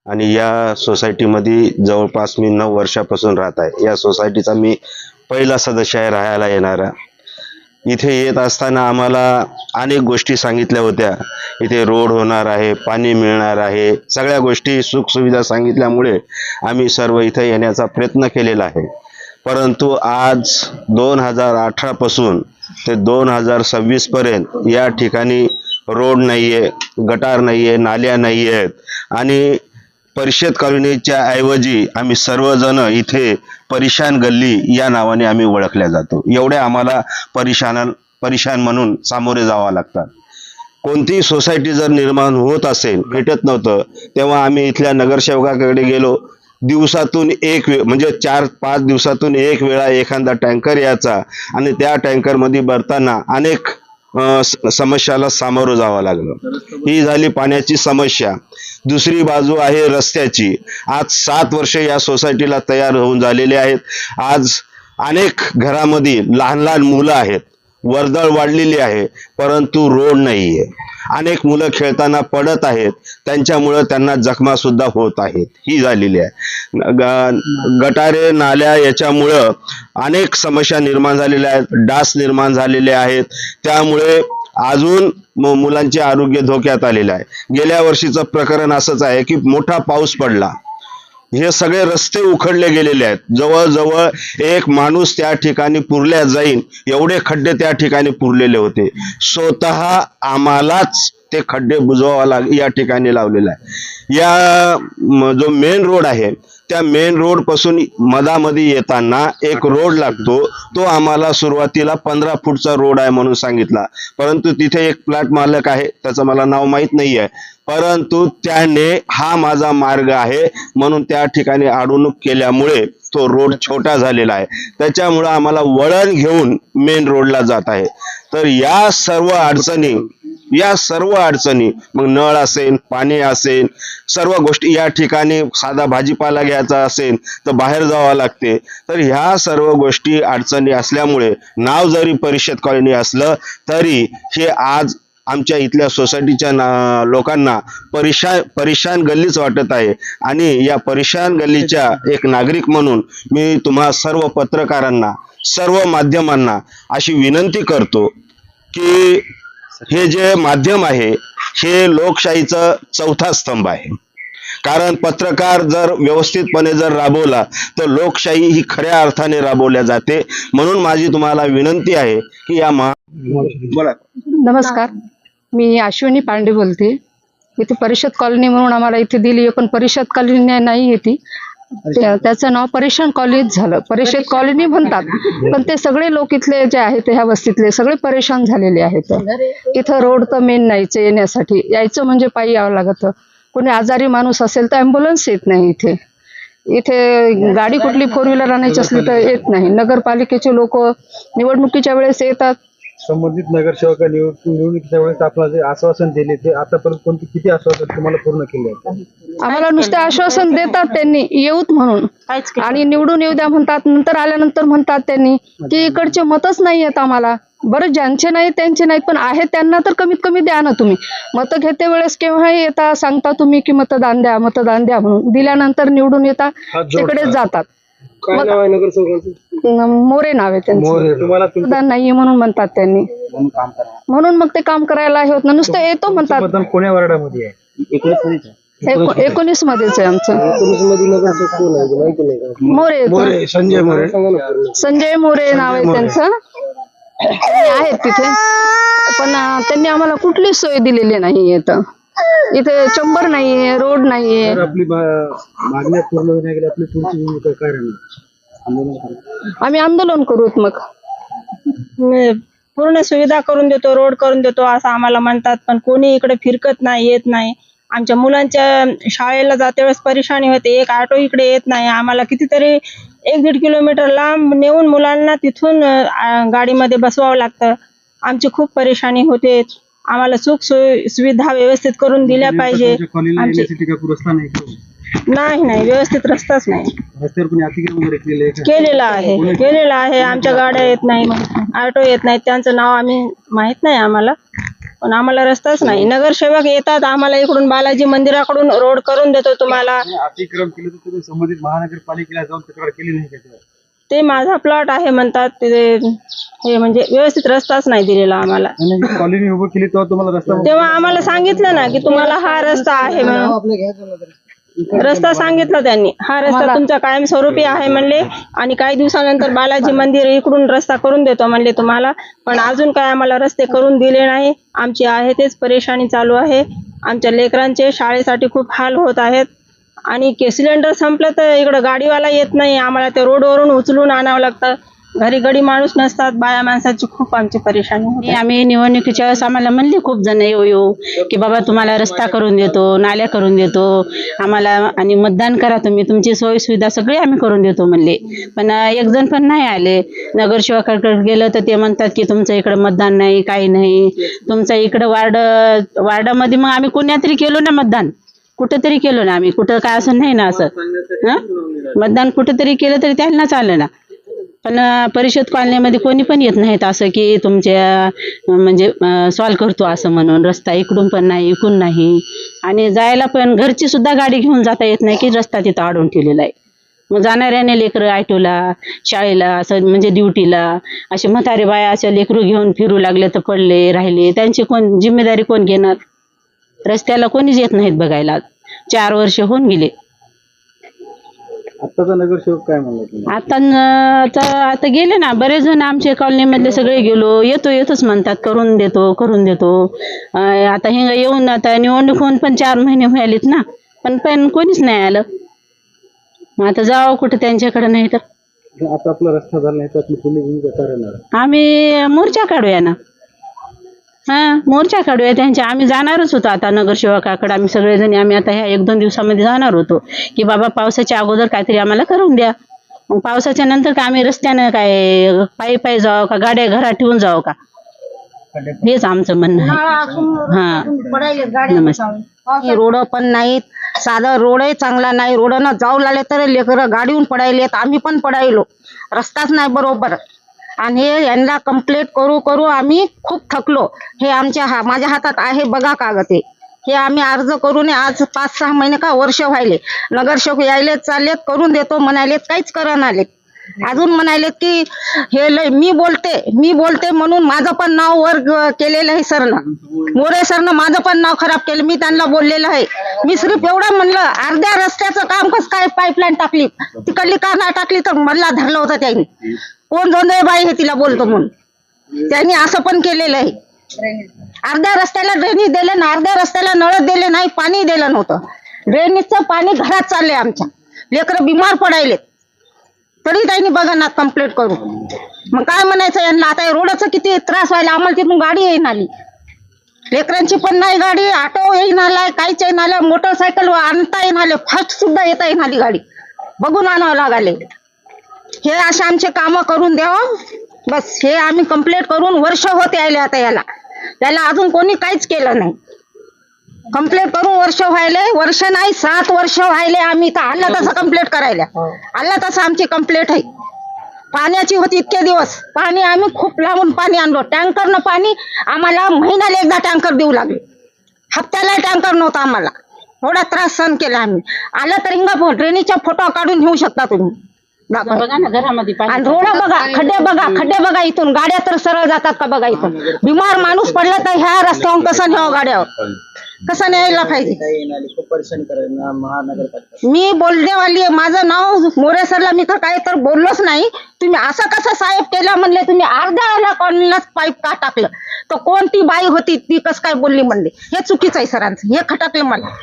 आणि या सोसायटीमध्ये जवळपास मी 9 वर्षापासून राहत आहे। या सोसायटीचा मी पहिला सदस्य आहे राहायला येणारा। इथे येत असताना आम्हाला अनेक गोष्टी सांगितल्या होत्या, इथे रोड होणार आहे, पाणी मिळणार आहे, सगळ्या गोष्टी सुखसुविधा सांगितल्यामुळे आम्ही सर्व इथे येण्याचा प्रयत्न केलेला आहे। परंतु आज 2018 पासून ते 2026 पर्यंत या ठिकाणी रोड नाहीये, गटार नाहीये, नाल्या नाही आहेत आणि परिषद कॉलनीच्या ऐवजी आम्ही सर्वजण इथे परेशान गल्ली या नावाने आम्ही ओळखल्या जातो। एवढे आम्हाला परेशान म्हणून सामोरे जावं लागतात। कोणतीही सोसायटी जर निर्माण होत असेल, भेटत नव्हतं, तेव्हा आम्ही इथल्या नगरसेवकाकडे गेलो। दिवसातून एक म्हणजे 4-5 दिवसातून एक वेळा एखादा टँकर यायचा आणि त्या टँकरमध्ये भरताना अनेक समस्याला सामोरं जावं लागलं। ही झाली पाण्याची समस्या। दुसरी बाजू आहे रस्त्याची। आज 7 वर्ष या सोसायटीला तयार होऊन झालेले आहेत। आज अनेक घरामध्ये लहान लहान मुलं आहेत, वर्दळ वाढलेली आहे, परंतु रोड नाहीये। अनेक मुलं खेळताना पडत आहेत, त्यांच्यामुळे त्यांना जखमा सुद्धा होत आहेत। ही झालेली आहे। गटारे नाल्या याच्यामुळं अनेक समस्या निर्माण झालेल्या आहेत, डास निर्माण झालेले आहेत, त्यामुळे अजून मुलांचे आरोग्य धोक्यात आलेले आहे। गेल्या वर्षीचं प्रकरण असंच आहे की मोठा पाऊस पडला, हे सगळे रस्ते उखडले गेलेले आहेत। जवळजवळ एक माणूस त्या ठिकाणी पुरल्या जाईल एवढे खड्डे त्या ठिकाणी पुरलेले होते। स्वतः आम्हालाच ते खड्डे बुजवावा या ठिकाणी लावलेला आहे। या जो मेन रोड आहे त्या मेन रोड पासून मधामध्ये येताना एक रोड लागतो, तो आम्हाला सुरुवातीला 15 फूटचा रोड आहे म्हणून सांगितला, परंतु तिथे एक प्लॉट मालक आहे, त्याचं मला नाव माहित नाही आहे, परंतु त्याने हा माझा मार्ग आहे म्हणून त्या ठिकाणी अडवणूक केल्यामुळे तो रोड छोटा झालेला आहे। त्याच्यामुळे आम्हाला वळण घेऊन मेन रोडला जात आहे। तर या सर्व अडचणी मग नळ असेल, पाणी असेल, सर्व गोष्टी या ठिकाणी साधा भाजीपाला घ्यायचा असेल तर बाहेर जावं लागते। तर ह्या सर्व गोष्टी अडचणी असल्यामुळे नाव जरी परिषद कॉलनी असलं तरी हे आज आमच्या इथल्या सोसायटीच्या लोकांना परेशान गल्लीच वाटत आहे। आणि या परेशान गल्लीच्या एक नागरिक म्हणून मी तुम्हा सर्व पत्रकारांना, सर्व माध्यमांना अशी विनंती करतो की हे जे माध्यम आहे हे लोकशाहीचं चौथा स्तंभ आहे। कारण पत्रकार जर व्यवस्थितपणे जर राबवला तर लोकशाही ही खऱ्या अर्थाने राबवल्या जाते। म्हणून माझी तुम्हाला विनंती आहे की या बोला। नमस्कार, मी अश्विनी पांडे बोलते। इथे परिषद कॉलनी म्हणून आम्हाला इथे दिली, पण परिषद कॉलनी नाही येते, त्याचं नाव परेशान कॉलनीच झालं। परिषद कॉलनी म्हणतात, पण ते सगळे लोक इथले जे आहेत ह्या वस्तीतले सगळे परेशान झालेले आहेत। इथं रोड तर मेन नाहीचे, येण्यासाठी यायचं म्हणजे पायी यावं लागतं। कोणी आजारी माणूस असेल तर ॲम्ब्युलन्स येत नाही इथे। इथे गाडी कुठली 4 व्हीलर आणायची असली तर येत नाही। नगरपालिकेचे लोक निवडणुकीच्या वेळेस येतात, संबंधित नगरसेवक निवडणुकीच्या वेळेस आपल्याला जे आश्वासन दिले ते आतापर्यंत किती आश्वासन तुम्हाला पूर्ण केले? आम्हाला नुसते आश्वासन देतात त्यांनी येऊत म्हणून, आणि निवडून येऊ द्या म्हणतात, नंतर आल्यानंतर म्हणतात त्यांनी की इकडचे मतच नाही आहेत आम्हाला। बरं, ज्यांचे नाही त्यांचे नाहीत, पण आहेत त्यांना तर कमीत कमी द्या ना तुम्ही। मतं घेते वेळेस केव्हाही येता सांगता तुम्ही की मतदान द्या म्हणून, दिल्यानंतर निवडून येता तिकडेच जातात। काय नाव आहे नगरसेवकांचं? मोरे नाव आहे त्यांचं। तुम्हाला मतदान नाहीये म्हणून म्हणतात त्यांनी, म्हणून मग ते काम करायला हे होत ना, नुसतं येतो म्हणतात। मतदान कोण्या वार्डामध्ये आहे? 19 मध्येच आहे आमचं। 19 मध्ये नगरसेवक कोण आहे माहिती नाही का? मोरे, संजय मोरे नाव आहे त्यांचं। ते आहेत तिथे, पण त्यांनी आम्हाला कुठलीच सोय दिलेली नाही। इथे चंबर नाहीये, रोड नाहीये। आपली मागण्या पूर्ण होण्या गेल्या, आपली पुढची भूमिका काय राहणार? आम्ही आंदोलन करूत, मग पूर्ण सुविधा करून देतो, रोड करून देतो असं आम्हाला म्हणतात, पण कोणी इकडे फिरकत नाही, येत नाही। आमच्या मुलांच्या शाळेला जाते वेळेस परेशानी होते, एक ऑटो इकडे येत नाही। आम्हाला कितीतरी 1-1.5 किलोमीटर लांब नेऊन मुलांना तिथून गाडीमध्ये बसवावं लागतं। आमची खूप परेशानी होते। आम्हाला सुख सुविधा व्यवस्थित करून दिल्या पाहिजे। नाही, व्यवस्थित रस्ताच नाही। केलेला आहे, आमच्या गाड्या येत नाही, ऑटो येत नाही, त्यांचं नाव आम्ही माहित नाही आम्हाला। पण आम्हाला रस्ताच नाही. नगरसेवक येतात, आम्हाला इकडून बालाजी मंदिराकडून रोड करून देतो तुम्हाला. अतिक्रम केलं तर तुम्ही संबंधित महानगरपालिकेला जाऊन तक्रार केली नाही का तेव्हा? ते माझा प्लॉट आहे म्हणतात, ते हे म्हणजे व्यवस्थित रस्ताच नाही दिलेला आम्हाला. कॉलनी उभं केली तेव्हा तुम्हाला रस्ता तेव्हा आम्हाला सांगितलं ना की तुम्हाला हा रस्ता आहे म्हणून. रस्ता सांगितला त्यांनी, हा रस्ता तुमचा कायमस्वरूपी आहे म्हणले. आणि काही दिवसानंतर बालाजी मंदिर इकडून रस्ता करून देतो म्हणले तुम्हाला. पण अजून काय आम्हाला रस्ते करून दिले नाही. आमची आहे तेच परेशानी चालू आहे. आमच्या लेकरांचे शाळेसाठी खूप हाल होत आहेत. आणि सिलेंडर संपलं तर इकडं गाडीवाला येत नाही, आम्हाला ते रोडवरून उचलून आणावं लागतं. घरी गडी माणूस नसतात, बाया माणसाची खूप आमची परेशानी होते. आम्ही निवडणुकीच्या वेळेस आम्हाला म्हणले खूप जण येऊ की बाबा तुम्हाला रस्ता करून देतो, नाल्या करून देतो आम्हाला, आणि मतदान करा तुम्ही, तुमची सोयी सुविधा सगळी आम्ही करून देतो म्हणले. पण एक जण पण नाही आले. नगरसेवकाकडे गेलं तर ते म्हणतात की तुमचं इकडं मतदान नाही, काही नाही. तुमचं इकडं वार्डामध्ये मग आम्ही कोण्यातरी केलो ना मतदान, कुठेतरी केलो ना आम्ही, कुठं काय असं नाही ना असं मतदान कुठेतरी केलं तरी त्यांना चाललं ना. पण परिषद कॉलनीमध्ये कोणी पण येत नाहीत असं की तुमच्या म्हणजे सॉल्व करतो असं म्हणून. रस्ता इकडून पण नाही, इकडून नाही. आणि जायला पण घरची सुद्धा गाडी घेऊन जाता येत नाही की रस्ता तिथं अडवून ठेवलेला आहे. मग जाणाऱ्याने लेकरं ऑटोला, शाळेला, असं म्हणजे ड्युटीला असे म्हातारे बाया अशा लेकरू घेऊन फिरू लागले तर पडले राहिले, त्यांची कोण जिम्मेदारी कोण घेणार? रस्त्याला कोणीच येत नाहीत बघायला. 4 वर्ष होऊन गेले. आत्ताचा नगरसेवक काय म्हणला? आता गेले ना बरेच जण आमच्या कॉलनीमधले सगळे गेलो, येतोच म्हणतात, करून देतो. आता हे येऊन आता निवडणूक होऊन पण 4 महिने व्हायलेत ना, पण कोणीच नाही आलं. मग आता जावं कुठं त्यांच्याकडे, नाही तर आता आपला रस्ता झाला नाही तर आपली पुढली भूमिका काय राहणार? आम्ही मोर्चा काढूया ना. मोर्चा काढूया त्यांच्या. आम्ही जाणारच होतो आता नगरसेवकाकडे. आम्ही सगळेजण आम्ही आता ह्या 1-2 दिवसामध्ये जाणार होतो की बाबा पावसाच्या अगोदर काहीतरी आम्हाला करून द्या. मग पावसाच्या नंतर का आम्ही रस्त्यानं काय पायी जावं का, गाड्या घरात ठेवून जावं का, हेच आमचं म्हणणं आहे. नमस्ते. रोड पण नाहीत, साधा रोडही चांगला नाही. रोडनं जाऊ लागले तर लेकरं गाडीहून पडायलेत, आम्ही पण पडायलो. रस्ताच नाही बरोबर. आणि हे यांना कंप्लेंट करू आम्ही खूप थकलो. हे माझ्या हातात आहे बघा कागद. हे आम्ही अर्ज करून आज 5-6 महिने का वर्ष व्हायले. नगरसेवक यायले चाललेत, करून देतो म्हणालेत, काहीच करून आलेत. अजून म्हणालेत की हे लय मी बोलते म्हणून माझं पण नाव वर केलेलं आहे सरनं, मोरे सरनं माझं पण नाव खराब केलं. मी त्यांना बोललेलं आहे. मी सिर्फ एवढं म्हणलं, अर्ध्या रस्त्याचं काम कसं काय पाईपलाईन टाकली, तिकडली का नाही टाकली, तर मला धरलं होतं त्यांनी. कोण जोंधळे बाई हे तिला बोलतो म्हणून त्यांनी असं पण केलेलं आहे. अर्ध्या रस्त्याला ड्रेनेज दिले ना, अर्ध्या रस्त्याला नळ दिले नाही, पाणी दिलं नव्हतं. ड्रेनेजचं पाणी घरात चाललंय आमच्या, लेकरं बिमार पडायले तरी त्यांनी बघा ना कंप्लेंट करू. मग काय म्हणायचं यांना? आता रोडचा किती त्रास व्हायला, आम्हाला तिथून गाडी येईन आली, लेकरांची पण नाही गाडी, ऑटो येईन आलाय, काहीच येईन आलं, मोटरसायकल आणता येईन आले, फास्ट सुद्धा येता येईन आली गाडी, बघून आणावं लागाले. हे असे आमचे कामं करून द्यावं बस. हे आम्ही कंप्लेंट करून वर्ष होते आले. आता त्याला अजून कोणी काहीच केलं नाही. कंप्लेंट करून वर्ष व्हायले, वर्ष नाही 7 वर्ष व्हायले. आम्ही तर आला तसं कंप्लेंट करायला, आला तसं आमची कंप्लेंट आहे. पाण्याची होती इतके दिवस, पाणी आम्ही खूप लांबून पाणी आणलो, टँकरनं पाणी आम्हाला महिन्याला एकदा टँकर देऊ लागले, हप्त्याला टँकर नव्हता आम्हाला. एवढा त्रास सहन केला आम्ही. आलं तर हिंगा ड्रेनेजचा फोटो काढून घेऊ शकता तुम्ही. बघा ना घरामध्ये आणि रोड बघा, खड्डे बघा, इथून गाड्या तर सरळ जातात का बघा. इथून बिमार माणूस पडला तर ह्या रस्त्यावरून कसं न्यावं, गाड्यावर कसं न्यायला पाहिजे. मी बोलणेवाली आहे, माझं नाव मोरे सरला मी तर काय तर बोललोच नाही. तुम्ही असं कसं साहेब केलं म्हणले, तुम्ही अर्ध्या कॉलनीलाच पाईप का टाकलं, तर कोणती बाई होती ती कसं काय बोलली म्हणले. हे चुकीचं आहे सरांचं, हे खटकलं मला.